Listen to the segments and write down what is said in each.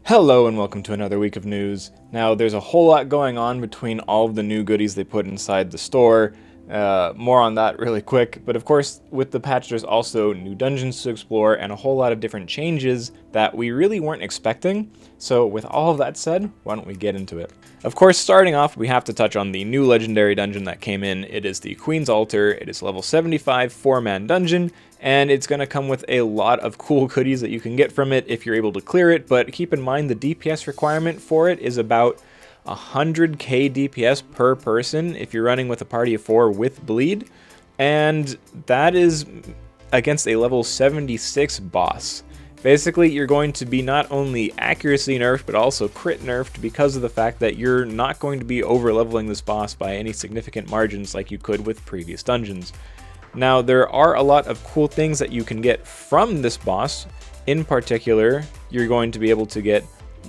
Hello and welcome to another week of news. Now there's a whole lot going on between all of the new goodies they put inside the store. More on that really quick, but of course with the patch there's also new dungeons to explore and a whole lot of different changes that we really weren't expecting. So with all of that said, why don't we get into it? Of course, starting off, we have to touch on the new legendary dungeon that came in. It is the Queen's Altar. It is level 75, 4-man dungeon, and it's going to come with a lot of cool goodies that you can get from it if you're able to clear it, but keep in mind the DPS requirement for it is about 100k DPS per person if you're running with a party of 4 with bleed, and that is against a level 76 boss. Basically, you're going to be not only accuracy nerfed, but also crit nerfed because of the fact that you're not going to be over-leveling this boss by any significant margins like you could with previous dungeons. Now, there are a lot of cool things that you can get from this boss. In particular, you're going to be able to get,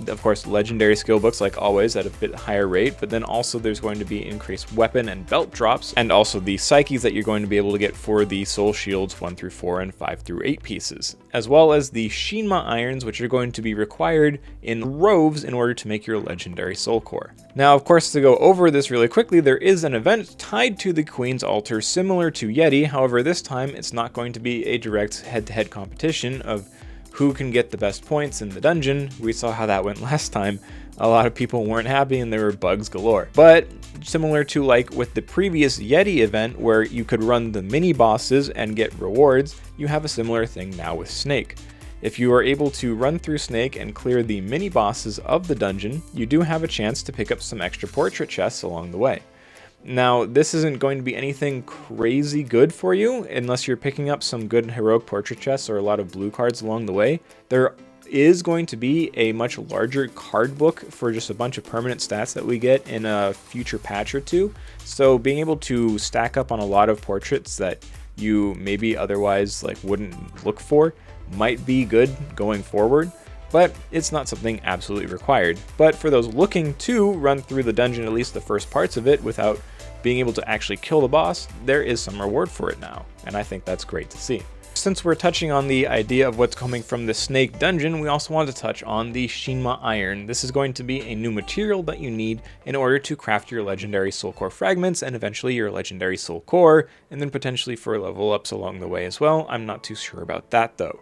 of course, legendary skill books like always at a bit higher rate, but then also there's going to be increased weapon and belt drops, and also the psyches that you're going to be able to get for the soul shields 1 through 4 and 5 through 8 pieces, as well as the Shinma irons, which are going to be required in roves in order to make your legendary soul core. Now, of course, to go over this really quickly, there is an event tied to the Queen's Altar similar to Yeti. However, this time it's not going to be a direct head-to-head competition of who can get the best points in the dungeon. We saw how that went last time. A lot of people weren't happy and there were bugs galore. But similar to like with the previous Yeti event where you could run the mini bosses and get rewards, you have a similar thing now with Snake. If you are able to run through Snake and clear the mini bosses of the dungeon, you do have a chance to pick up some extra portrait chests along the way. Now, this isn't going to be anything crazy good for you unless you're picking up some good heroic portrait chests or a lot of blue cards along the way. There is going to be a much larger card book for just a bunch of permanent stats that we get in a future patch or two. So being able to stack up on a lot of portraits that you maybe otherwise wouldn't look for might be good going forward. But it's not something absolutely required. But for those looking to run through the dungeon, at least the first parts of it, without being able to actually kill the boss, there is some reward for it now, and I think that's great to see. Since we're touching on the idea of what's coming from the Snake dungeon, we also want to touch on the Shinma Iron. This is going to be a new material that you need in order to craft your legendary soul core fragments and eventually your legendary soul core, and then potentially for level ups along the way as well. I'm not too sure about that though.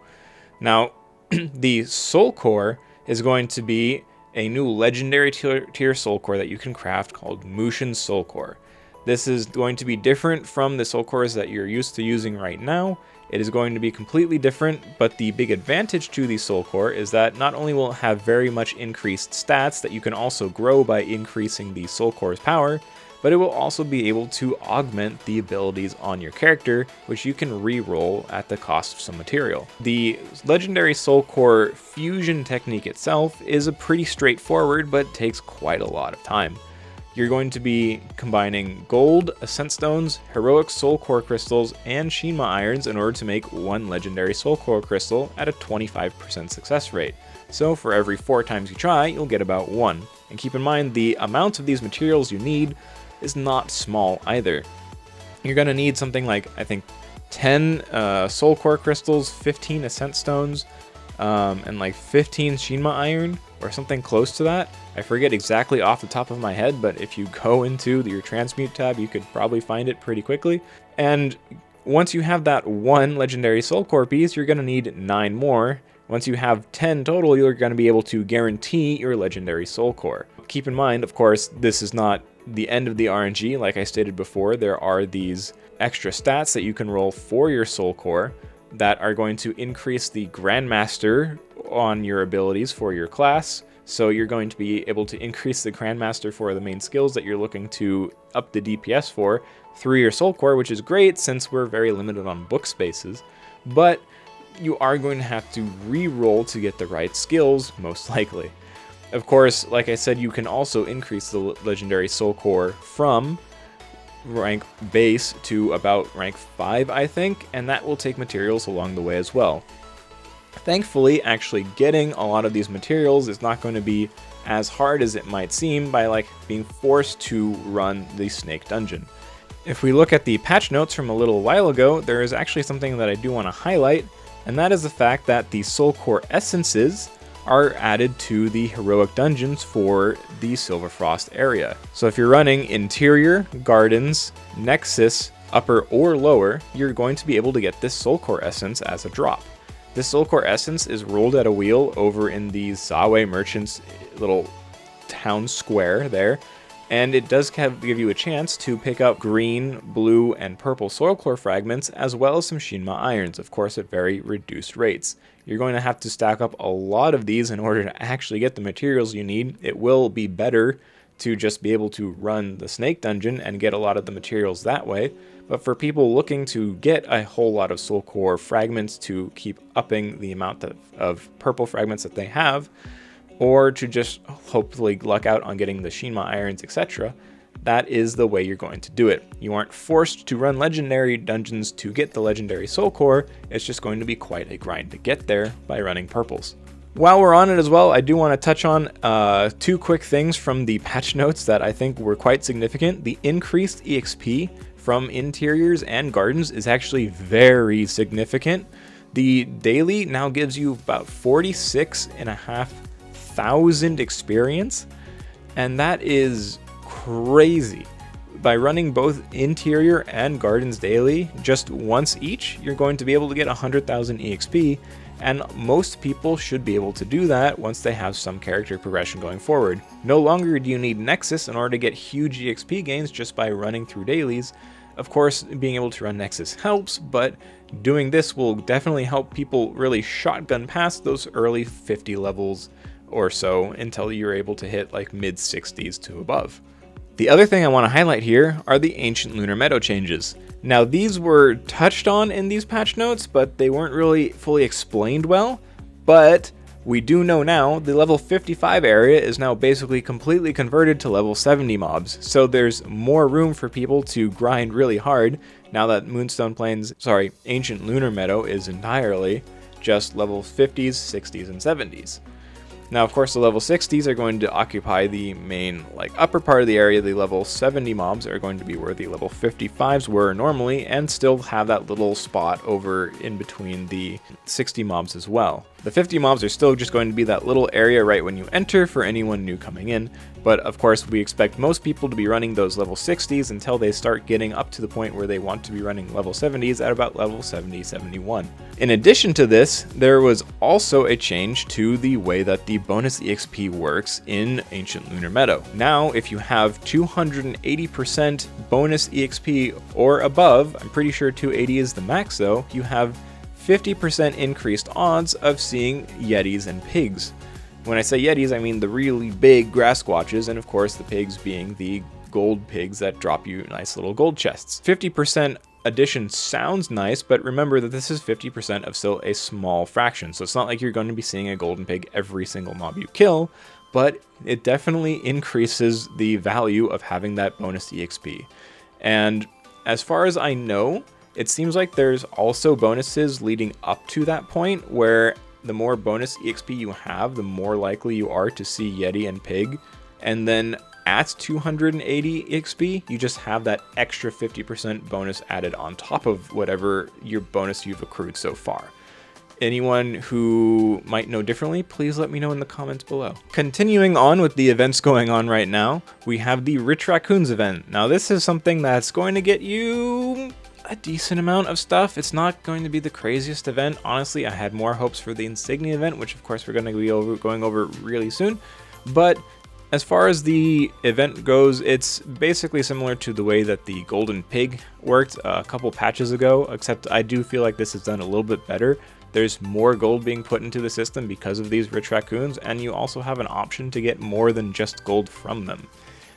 Now, the soul core is going to be a new legendary tier soul core that you can craft called Mushin Soul Core. This is going to be different from the soul cores that you're used to using right now. It is going to be completely different, but the big advantage to the soul core is that not only will it have very much increased stats that you can also grow by increasing the soul core's power, but it will also be able to augment the abilities on your character, which you can re-roll at the cost of some material. The legendary soul core fusion technique itself is a pretty straightforward, but takes quite a lot of time. You're going to be combining gold, ascent stones, heroic soul core crystals, and Shinma irons in order to make one legendary soul core crystal at a 25% success rate. So for every 4 times you try, you'll get about 1. And keep in mind, the amount of these materials you need is not small either. You're going to need something like, I think, 10 soul core crystals, 15 ascent stones, and like 15 Shinma iron, or something close to that. I forget exactly off the top of my head, but if you go into your transmute tab, you could probably find it pretty quickly. And once you have that 1 legendary soul core piece, you're going to need 9 more. Once you have 10 total, you're going to be able to guarantee your legendary soul core. Keep in mind, of course, this is not the end of the RNG. Like I stated before, there are these extra stats that you can roll for your soul core that are going to increase the Grandmaster on your abilities for your class. So you're going to be able to increase the Grandmaster for the main skills that you're looking to up the DPS for through your soul core, which is great since we're very limited on book spaces. But you are going to have to re-roll to get the right skills, most likely. Of course, like I said, you can also increase the legendary soul core from rank base to about rank 5, I think, and that will take materials along the way as well. Thankfully, actually getting a lot of these materials is not going to be as hard as it might seem by being forced to run the Snake dungeon. If we look at the patch notes from a little while ago, there is actually something that I do want to highlight, and that is the fact that the soul core essences are added to the heroic dungeons for the Silverfrost area. So if you're running Interior, Gardens, Nexus, Upper or Lower, you're going to be able to get this Soul Core Essence as a drop. This Soul Core Essence is rolled at a wheel over in the Zawe Merchant's little town square there, and it does give you a chance to pick up green, blue, and purple Soul Core fragments, as well as some Shinma Irons, of course at very reduced rates. You're going to have to stack up a lot of these in order to actually get the materials you need. It will be better to just be able to run the Snake Dungeon and get a lot of the materials that way, but for people looking to get a whole lot of Soul Core fragments to keep upping the amount of purple fragments that they have, or to just hopefully luck out on getting the Shinma Irons, etc., that is the way you're going to do it. You aren't forced to run legendary dungeons to get the legendary Soul Core, it's just going to be quite a grind to get there by running purples. While we're on it as well, I do want to touch on 2 quick things from the patch notes that I think were quite significant. The increased EXP from Interiors and Gardens is actually very significant. The daily now gives you about 46,500 experience, and that is crazy. By running both Interior and Gardens daily, just once each, you're going to be able to get 100,000 EXP, and most people should be able to do that once they have some character progression going forward. No longer do you need Nexus in order to get huge EXP gains just by running through dailies. Of course, being able to run Nexus helps, but doing this will definitely help people really shotgun past those early 50 levels or so until you're able to hit like mid 60s to above. The other thing I want to highlight here are the Ancient Lunar Meadow changes. Now these were touched on in these patch notes, but they weren't really fully explained well, but we do know now the level 55 area is now basically completely converted to level 70 mobs, so there's more room for people to grind really hard now that Ancient Lunar Meadow is entirely just level 50s, 60s, and 70s. Now, of course, the level 60s are going to occupy the main, upper part of the area. The level 70 mobs are going to be where the level 55s were normally, and still have that little spot over in between the 60 mobs as well. The 50 mobs are still just going to be that little area right when you enter for anyone new coming in, but of course we expect most people to be running those level 60s until they start getting up to the point where they want to be running level 70s at about level 70, 71. In addition to this, there was also a change to the way that the bonus EXP works in Ancient Lunar Meadow. Now, if you have 280% bonus EXP or above, I'm pretty sure 280 is the max though, you have 50% increased odds of seeing Yetis and pigs. When I say Yetis, I mean the really big grass squatches, and of course the pigs being the gold pigs that drop you nice little gold chests. 50% addition sounds nice, but remember that this is 50% of still a small fraction, so it's not like you're going to be seeing a golden pig every single mob you kill, but it definitely increases the value of having that bonus EXP. And as far as I know, it seems like there's also bonuses leading up to that point where the more bonus EXP you have, the more likely you are to see Yeti and Pig. And then at 280 EXP, you just have that extra 50% bonus added on top of whatever your bonus you've accrued so far. Anyone who might know differently, please let me know in the comments below. Continuing on with the events going on right now, we have the Rich Raccoons event. Now this is something that's going to get you a decent amount of stuff. It's not going to be the craziest event. Honestly, I had more hopes for the Insignia event, which of course we're going to be going over really soon. But as far as the event goes, it's basically similar to the way that the Golden Pig worked a couple patches ago, except I do feel like this is done a little bit better. There's more gold being put into the system because of these Rich Raccoons, and you also have an option to get more than just gold from them.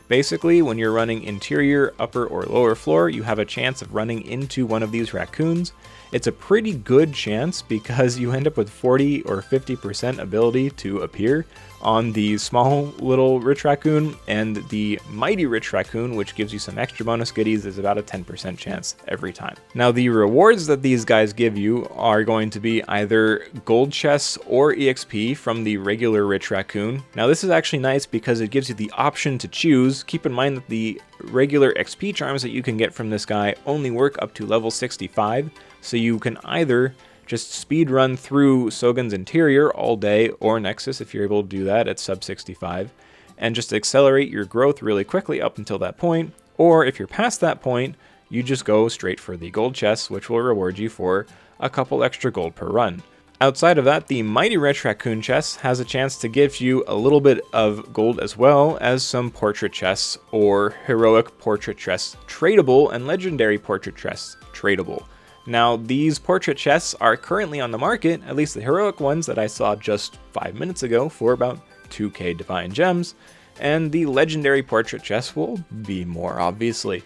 Basically, when you're running Interior, Upper, or Lower Floor, you have a chance of running into one of these raccoons. It's a pretty good chance because you end up with 40 or 50% ability to appear on the small little Rich Raccoon, and the Mighty Rich Raccoon, which gives you some extra bonus goodies, is about a 10% chance every time. Now, the rewards that these guys give you are going to be either gold chests or EXP from the regular Rich Raccoon. Now, this is actually nice because it gives you the option to choose. Keep in mind that the regular XP charms that you can get from this guy only work up to level 65, so you can either just speed run through Sogan's interior all day, or Nexus if you're able to do that at sub 65, and just accelerate your growth really quickly up until that point. Or if you're past that point, you just go straight for the gold chests, which will reward you for a couple extra gold per run. Outside of that, the Mighty Rich Raccoon chest has a chance to give you a little bit of gold, as well as some portrait chests or heroic portrait chests tradable and legendary portrait chests tradable. Now, these portrait chests are currently on the market, at least the heroic ones that I saw just 5 minutes ago, for about 2k divine gems, and the legendary portrait chests will be more, obviously.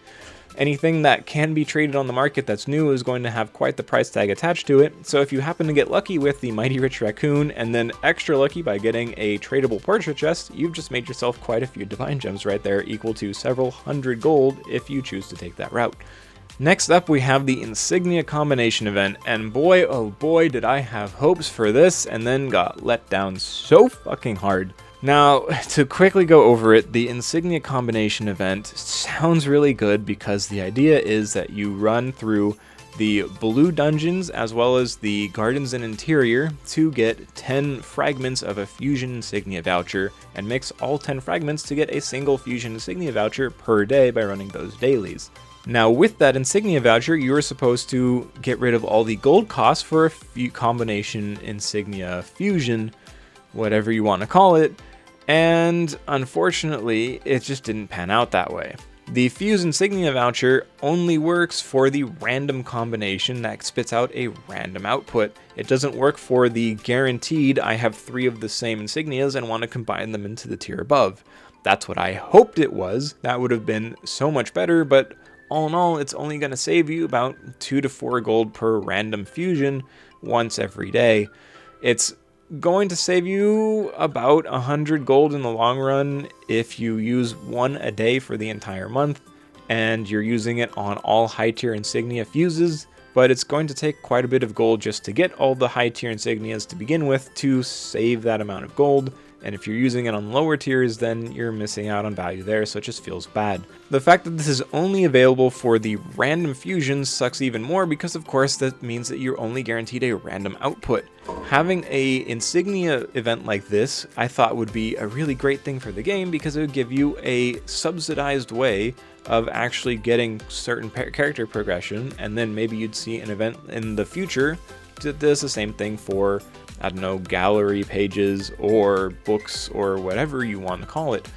Anything that can be traded on the market that's new is going to have quite the price tag attached to it, so if you happen to get lucky with the Mighty Rich Raccoon, and then extra lucky by getting a tradable portrait chest, you've just made yourself quite a few divine gems right there, equal to several hundred gold if you choose to take that route. Next up, we have the Insignia combination event, and boy oh boy did I have hopes for this and then got let down so fucking hard. Now, to quickly go over it, the Insignia combination event sounds really good because the idea is that you run through the blue dungeons as well as the gardens and interior to get 10 fragments of a fusion insignia voucher, and mix all 10 fragments to get a single fusion insignia voucher per day by running those dailies. Now, with that insignia voucher, you are supposed to get rid of all the gold costs for a combination insignia fusion, whatever you want to call it, and unfortunately, it just didn't pan out that way. The Fuse Insignia voucher only works for the random combination that spits out a random output. It doesn't work for the guaranteed, I have 3 of the same insignias and want to combine them into the tier above. That's what I hoped it was. That would have been so much better, but all in all, it's only going to save you about 2 to 4 gold per random fusion once every day. It's going to save you about 100 gold in the long run if you use 1 a day for the entire month, and you're using it on all high tier insignia fuses, but it's going to take quite a bit of gold just to get all the high tier insignias to begin with to save that amount of gold. And if you're using it on lower tiers, then you're missing out on value there, so it just feels bad. The fact that this is only available for the random fusions sucks even more because, of course, that means that you're only guaranteed a random output. Having a insignia event like this, I thought would be a really great thing for the game because it would give you a subsidized way of actually getting certain character progression, and then maybe you'd see an event in the future that does the same thing for, I don't know, gallery pages or books or whatever you want to call it.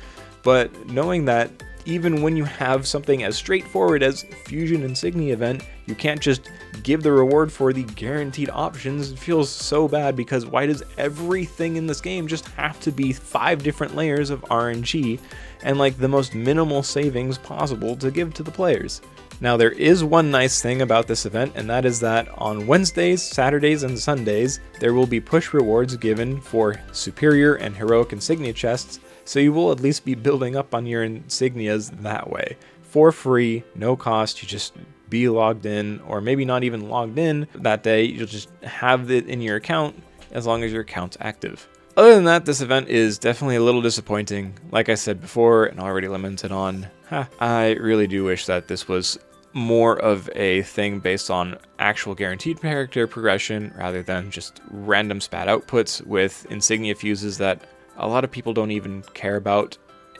But knowing that even when you have something as straightforward as Fusion Insignia event, you can't just give the reward for the guaranteed options, it feels so bad because why does everything in this game just have to be 5 different layers of RNG and like the most minimal savings possible to give to the players? Now, there is one nice thing about this event, and that is that on Wednesdays, Saturdays, and Sundays, there will be push rewards given for superior and heroic insignia chests, so you will at least be building up on your insignias that way. For free, no cost, you just be logged in, or maybe not even logged in that day, you'll just have it in your account as long as your account's active. Other than that, this event is definitely a little disappointing. Like I said before, and already lamented on, I really do wish that this was more of a thing based on actual guaranteed character progression rather than just random spat outputs with insignia fuses that a lot of people don't even care about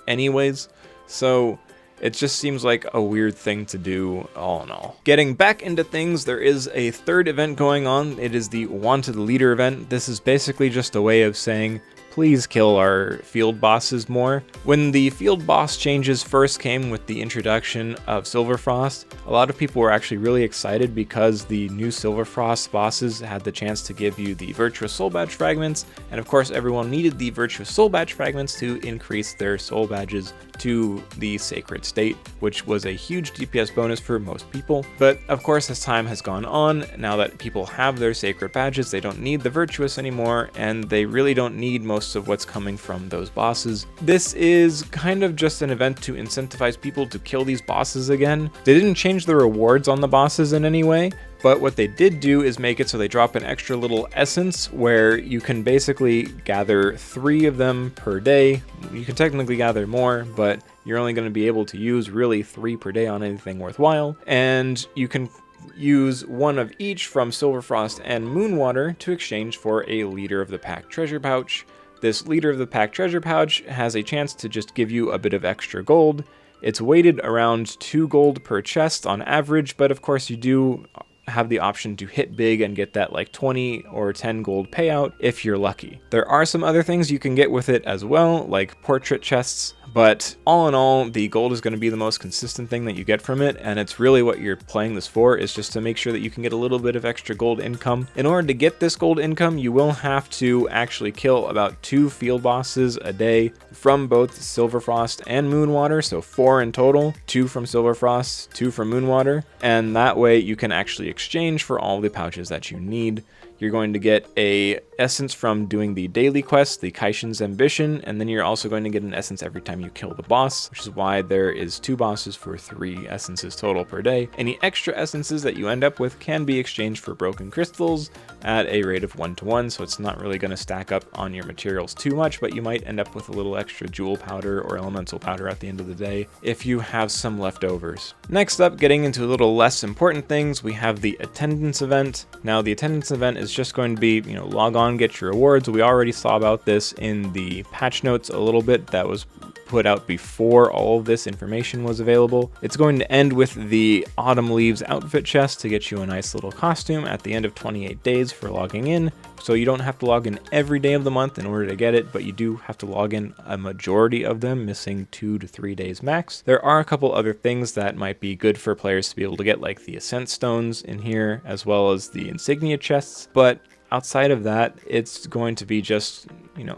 anyways. So it just seems like a weird thing to do all in all. Getting back into things, there is a third event going on. It is the Wanted Leader event. This is basically just a way of saying, please kill our field bosses more. When the field boss changes first came with the introduction of Silverfrost, a lot of people were actually really excited because the new Silverfrost bosses had the chance to give you the Virtuous Soul Badge fragments, and of course everyone needed the Virtuous Soul Badge fragments to increase their soul badges to the Sacred State, which was a huge DPS bonus for most people. But of course, as time has gone on, now that people have their Sacred Badges, they don't need the Virtuous anymore, and they really don't need most of what's coming from those bosses. This is kind of just an event to incentivize people to kill these bosses again. They didn't change the rewards on the bosses in any way, but what they did do is make it so they drop an extra little essence where you can basically gather 3 of them per day. You can technically gather more, but you're only going to be able to use really 3 per day on anything worthwhile, and you can use one of each from Silverfrost and Moonwater to exchange for a Leader of the Pack treasure pouch. This Leader of the Pack treasure pouch has a chance to just give you a bit of extra gold. It's weighted around 2 gold per chest on average, but of course you do have the option to hit big and get that like 20 or 10 gold payout if you're lucky. There are some other things you can get with it as well, like portrait chests, but all in all, the gold is going to be the most consistent thing that you get from it, and it's really what you're playing this for, is just to make sure that you can get a little bit of extra gold income. In order to get this gold income, you will have to actually kill about 2 field bosses a day from both Silverfrost and Moonwater, so 4 in total, 2 from Silverfrost, 2 from Moonwater, and that way you can actually exchange for all the pouches that you need. You're going to get a essence from doing the daily quest, the Kaishin's Ambition, and then you're also going to get an essence every time you kill the boss, which is why there is 2 bosses for 3 essences total per day. Any extra essences that you end up with can be exchanged for broken crystals at a rate of 1-to-1, so it's not really going to stack up on your materials too much, but you might end up with a little extra jewel powder or elemental powder at the end of the day if you have some leftovers. Next up, getting into a little less important things, we have the attendance event. Now, the attendance event is just going to be, log on, get your rewards. We already saw about this in the patch notes a little bit that was put out before all of this information was available. It's going to end with the Autumn Leaves outfit chest to get you a nice little costume at the end of 28 days for logging in. So you don't have to log in every day of the month in order to get it, but you do have to log in a majority of them, missing 2 to 3 days max. There are a couple other things that might be good for players to be able to get, like the Ascent Stones in here, as well as the Insignia chests, but outside of that, it's going to be just,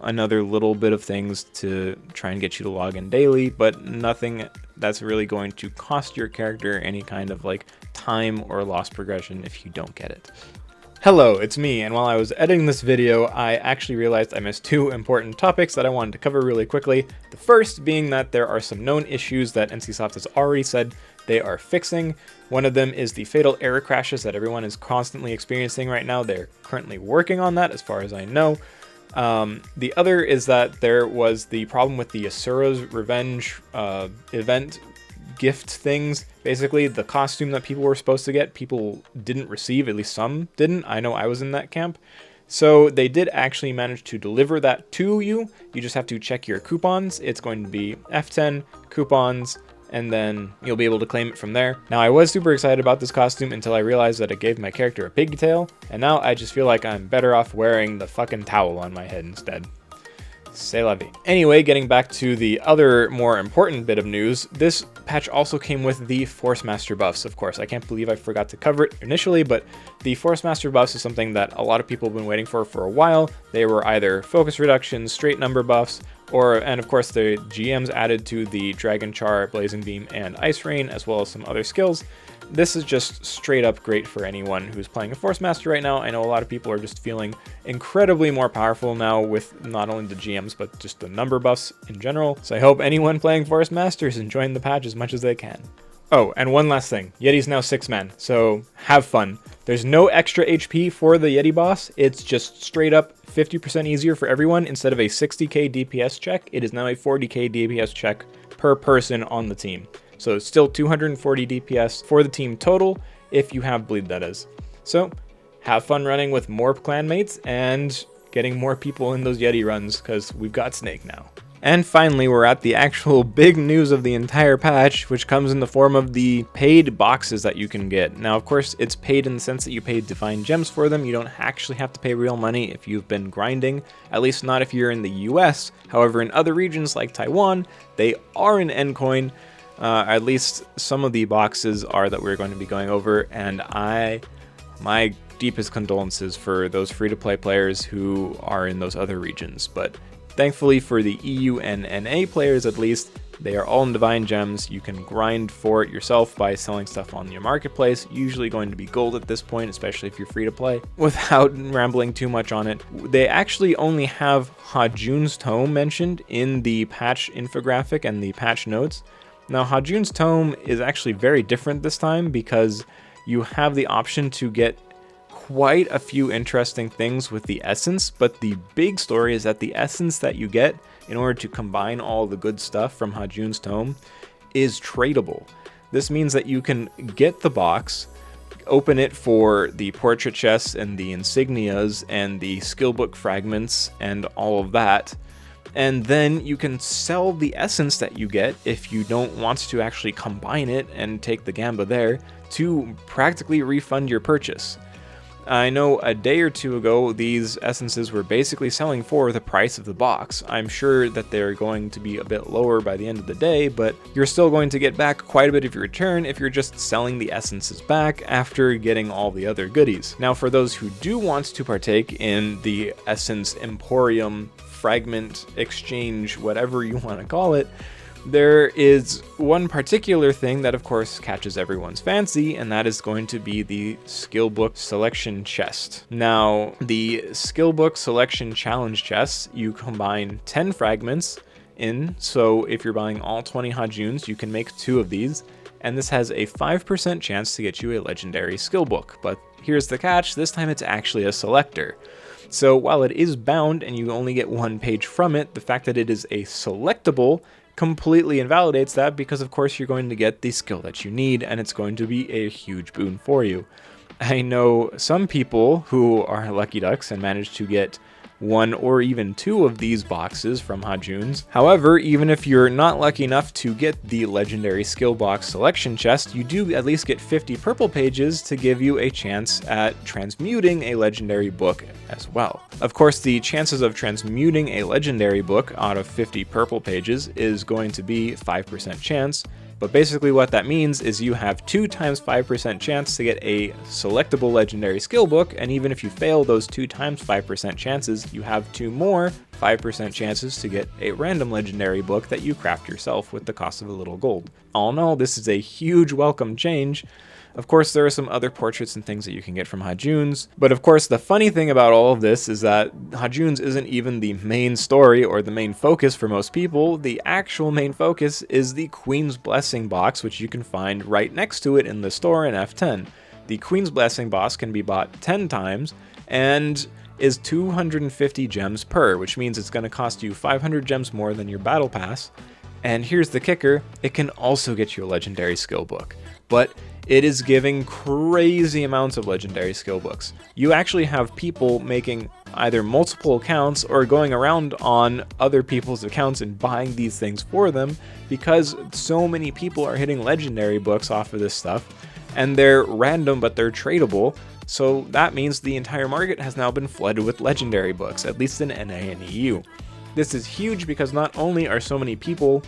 another little bit of things to try and get you to log in daily, but nothing that's really going to cost your character any kind of like time or loss progression if you don't get it. Hello, it's me, and while I was editing this video, I actually realized I missed 2 important topics that I wanted to cover really quickly. The first being that there are some known issues that NCSoft has already said they are fixing. One of them is the fatal error crashes that everyone is constantly experiencing right now. They're currently working on that, as far as I know. The other is that there was the problem with the Asura's Revenge event gift things. Basically, the costume that people were supposed to get, people didn't receive, at least some didn't. I know I was in that camp. So they did actually manage to deliver that to you. You just have to check your coupons. It's going to be F10 coupons, and then you'll be able to claim it from there. Now, I was super excited about this costume until I realized that it gave my character a pigtail, and now I just feel like I'm better off wearing the fucking towel on my head instead. C'est la vie. Anyway, getting back to the other more important bit of news, this patch also came with the Force Master buffs, of course. I can't believe I forgot to cover it initially, but the Force Master buffs is something that a lot of people have been waiting for a while. They were either focus reductions, straight number buffs, and of course the GMs added to the Dragon Char, Blazing Beam, and Ice Rain, as well as some other skills. This is just straight up great for anyone who's playing a Force Master right now. I know a lot of people are just feeling incredibly more powerful now with not only the GMs, but just the number buffs in general. So I hope anyone playing Force Master is enjoying the patch as much as they can. Oh, and one last thing. Yeti's now 6 men, so have fun. There's no extra HP for the Yeti boss. It's just straight up 50% easier for everyone. Instead of a 60k DPS check, it is now a 40k DPS check per person on the team. So it's still 240 DPS for the team total, if you have bleed, that is. So have fun running with more clanmates and getting more people in those Yeti runs, because we've got Snake now. And finally, we're at the actual big news of the entire patch, which comes in the form of the paid boxes that you can get. Now, of course, it's paid in the sense that you pay divine gems for them. You don't actually have to pay real money if you've been grinding, at least not if you're in the US. However, in other regions like Taiwan, they are in Ncoin. At least some of the boxes are that we're going to be going over, and my deepest condolences for those free-to-play players who are in those other regions. But thankfully for the EU and NA players at least, they are all in Divine Gems. You can grind for it yourself by selling stuff on your marketplace, usually going to be gold at this point, especially if you're free to play. Without rambling too much on it, they actually only have Hajun's Tome mentioned in the patch infographic and the patch notes. Now, Hajun's Tome is actually very different this time because you have the option to get quite a few interesting things with the essence, but the big story is that the essence that you get in order to combine all the good stuff from Hajun's Tome is tradable. This means that you can get the box, open it for the portrait chests and the insignias and the skill book fragments and all of that. And then you can sell the essence that you get if you don't want to actually combine it and take the gamba there to practically refund your purchase. I know a day or two ago, these essences were basically selling for the price of the box. I'm sure that they're going to be a bit lower by the end of the day, but you're still going to get back quite a bit of your return if you're just selling the essences back after getting all the other goodies. Now, for those who do want to partake in the Essence Emporium fragment exchange, whatever you want to call it, there is one particular thing that of course catches everyone's fancy, and that is going to be the skill book selection chest. Now, the skill book selection challenge chests, you combine 10 fragments in, so if you're buying all 20 Hajuns, you can make 2 of these, and this has a 5% chance to get you a legendary skill book. But here's the catch, this time it's actually a selector. So while it is bound and you only get 1 page from it, the fact that it is a selectable completely invalidates that, because of course you're going to get the skill that you need, and it's going to be a huge boon for you. I know some people who are lucky ducks and manage to get 1 or even 2 of these boxes from Hajuns. However, even if you're not lucky enough to get the legendary skill box selection chest, you do at least get 50 purple pages to give you a chance at transmuting a legendary book as well. Of course, the chances of transmuting a legendary book out of 50 purple pages is going to be 5% chance. But basically what that means is you have 2 times 5% chance to get a selectable legendary skill book, and even if you fail those 2 times 5% chances, you have 2 more 5% chances to get a random legendary book that you craft yourself with the cost of a little gold. All in all, this is a huge welcome change. Of course, there are some other portraits and things that you can get from Hajuns, but of course the funny thing about all of this is that Hajuns isn't even the main story or the main focus for most people. The actual main focus is the Queen's Blessing box, which you can find right next to it in the store in F10. The Queen's Blessing box can be bought 10 times and is 250 gems per, which means it's going to cost you 500 gems more than your battle pass. And here's the kicker, it can also get you a legendary skill book, but it is giving crazy amounts of legendary skill books. You actually have people making either multiple accounts or going around on other people's accounts and buying these things for them, because so many people are hitting legendary books off of this stuff, and they're random but they're tradable. So that means the entire market has now been flooded with legendary books, at least in NA and EU. This is huge because not only are so many people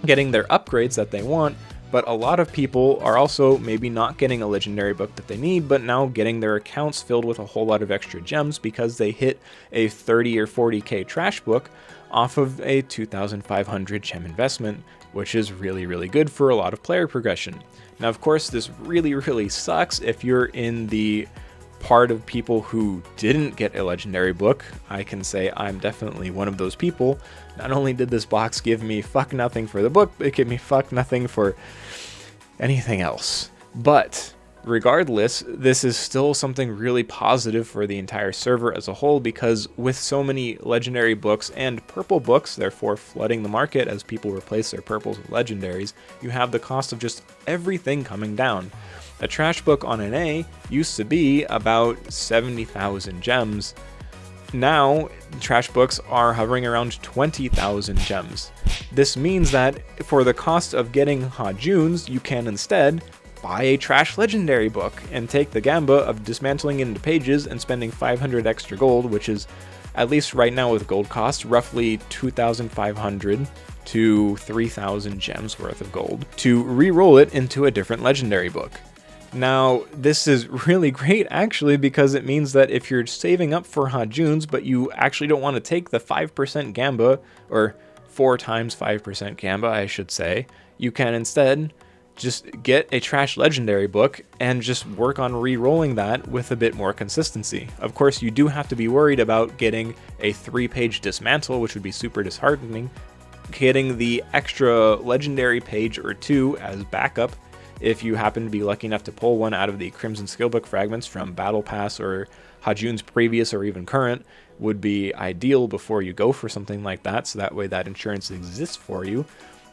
getting their upgrades that they want, but a lot of people are also maybe not getting a legendary book that they need, but now getting their accounts filled with a whole lot of extra gems because they hit a 30 or 40k trash book off of a 2,500 gem investment, which is really, really good for a lot of player progression. Now, of course, this really, really sucks if you're in the part of people who didn't get a legendary book. I can say I'm definitely one of those people. Not only did this box give me fuck nothing for the book, but it gave me fuck nothing for anything else. But regardless, this is still something really positive for the entire server as a whole, because with so many legendary books and purple books, therefore flooding the market as people replace their purples with legendaries, you have the cost of just everything coming down. A trash book on an A used to be about 70,000 gems. Now, trash books are hovering around 20,000 gems. This means that for the cost of getting Hajuns, you can instead buy a trash legendary book and take the gamba of dismantling it into pages and spending 500 extra gold, which is, at least right now with gold cost, roughly 2,500 to 3,000 gems worth of gold, to re-roll it into a different legendary book. Now, this is really great actually, because it means that if you're saving up for Hajuns, but you actually don't want to take the 5% gamba, or 4 times 5% gamba, I should say, you can instead just get a trash legendary book and just work on re-rolling that with a bit more consistency. Of course, you do have to be worried about getting a 3-page dismantle, which would be super disheartening, getting the extra legendary page or 2 as backup, if you happen to be lucky enough to pull one out of the Crimson Skillbook fragments from Battle Pass or Hajun's previous or even current, would be ideal before you go for something like that, so that way that insurance exists for you.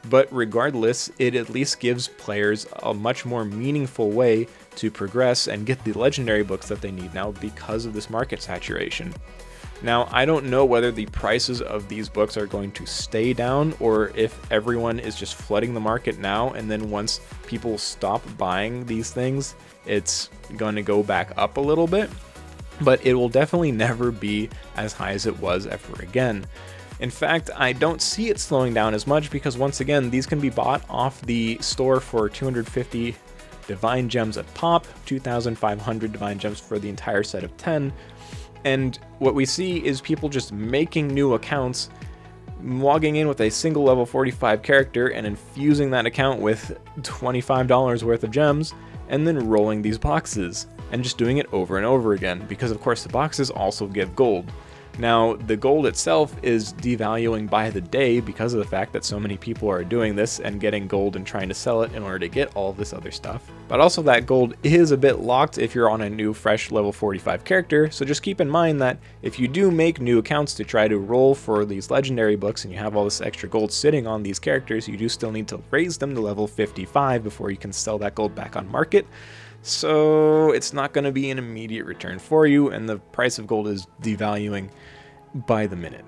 But regardless, it at least gives players a much more meaningful way to progress and get the legendary books that they need now because of this market saturation. Now, I don't know whether the prices of these books are going to stay down or if everyone is just flooding the market now, and then once people stop buying these things, it's going to go back up a little bit. But it will definitely never be as high as it was ever again. In fact, I don't see it slowing down as much because, once again, these can be bought off the store for 250 divine gems a pop, 2,500 divine gems for the entire set of 10. And what we see is people just making new accounts, logging in with a single level 45 character and infusing that account with $25 worth of gems, and then rolling these boxes and just doing it over and over again, because of course the boxes also give gold. Now, the gold itself is devaluing by the day because of the fact that so many people are doing this and getting gold and trying to sell it in order to get all this other stuff. But also that gold is a bit locked if you're on a new fresh level 45 character, so just keep in mind that if you do make new accounts to try to roll for these legendary books and you have all this extra gold sitting on these characters, you do still need to raise them to level 55 before you can sell that gold back on market. So it's not going to be an immediate return for you, and the price of gold is devaluing by the minute.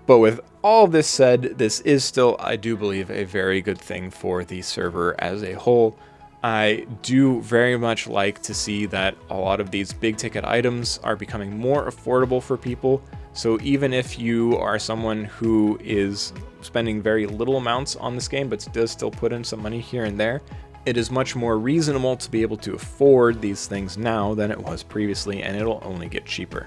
But with all this said, this is still, I do believe, a very good thing for the server as a whole. I do very much like to see that a lot of these big ticket items are becoming more affordable for people. So even if you are someone who is spending very little amounts on this game but does still put in some money here and there, it is much more reasonable to be able to afford these things now than it was previously, and it'll only get cheaper.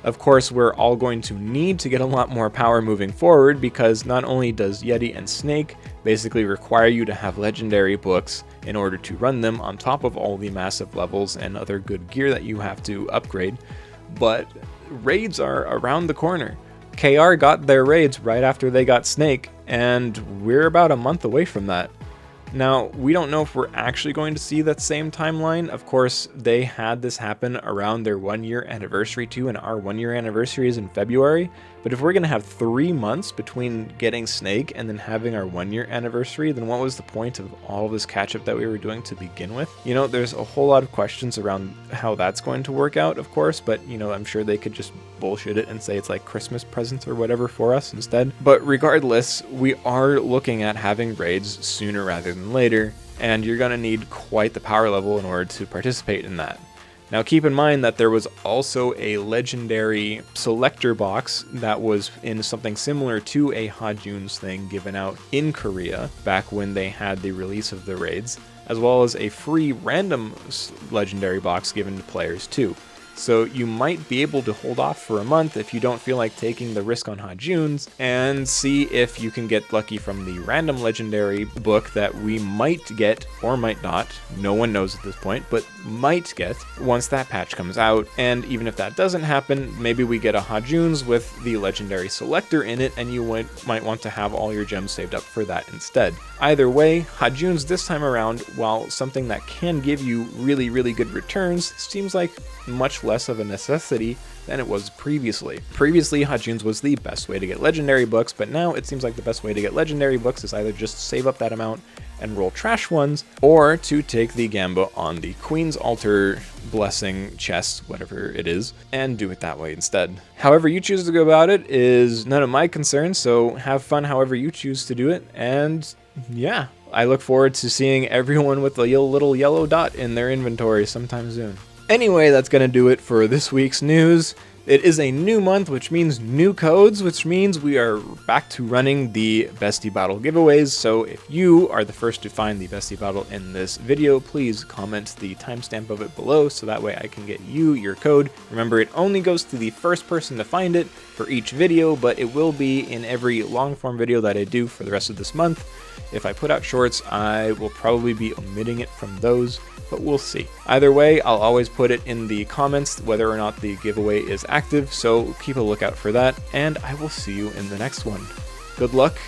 Of course, we're all going to need to get a lot more power moving forward, because not only does Yeti and Snake basically require you to have legendary books in order to run them on top of all the massive levels and other good gear that you have to upgrade, but raids are around the corner. KR got their raids right after they got Snake, and we're about a month away from that. Now, we don't know if we're actually going to see that same timeline. Of course, they had this happen around their 1-year anniversary too, and our 1-year anniversary is in February. But if we're going to have 3 months between getting Snake and then having our 1-year anniversary, then what was the point of all this catch-up that we were doing to begin with? You know, there's a whole lot of questions around how that's going to work out, of course, but, you know, I'm sure they could just bullshit it and say it's like Christmas presents or whatever for us instead. But regardless, we are looking at having raids sooner rather than later, and you're going to need quite the power level in order to participate in that. Now keep in mind that there was also a legendary selector box that was in something similar to a Hajun's thing given out in Korea back when they had the release of the raids, as well as a free random legendary box given to players too. So you might be able to hold off for a month if you don't feel like taking the risk on Hajun's, and see if you can get lucky from the random legendary book that we might get, or might not, no one knows at this point, but might get once that patch comes out. And even if that doesn't happen, maybe we get a Hajun's with the legendary selector in it, and you might want to have all your gems saved up for that instead. Either way, Hajun's this time around, while something that can give you really, really good returns, seems like much less of a necessity than it was previously. Previously, Hajun's was the best way to get legendary books, but now it seems like the best way to get legendary books is either just save up that amount and roll trash ones, or to take the gambit on the Queen's Altar blessing chest, whatever it is, and do it that way instead. However you choose to go about it is none of my concern, so have fun however you choose to do it, and yeah, I look forward to seeing everyone with a little yellow dot in their inventory sometime soon. Anyway, that's going to do it for this week's news. It is a new month, which means new codes, which means we are back to running the Bestie Battle giveaways. So if you are the first to find the Bestie Battle in this video, please comment the timestamp of it below so that way I can get you your code. Remember, it only goes to the first person to find it for each video, but it will be in every long form video that I do for the rest of this month. If I put out shorts, I will probably be omitting it from those, but we'll see. Either way, I'll always put it in the comments whether or not the giveaway is active, so keep a lookout for that, and I will see you in the next one. Good luck.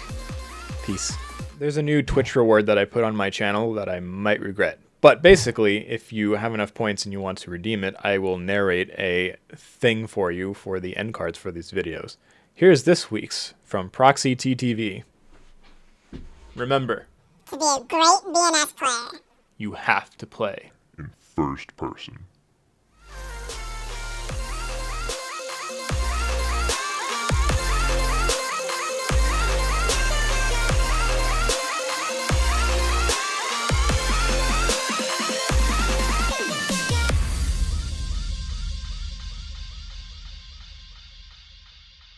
Peace. There's a new Twitch reward that I put on my channel that I might regret. But basically, if you have enough points and you want to redeem it, I will narrate a thing for you for the end cards for these videos. Here's this week's from Proxzyttv. Remember, to be a great BNS player, you have to play in first person.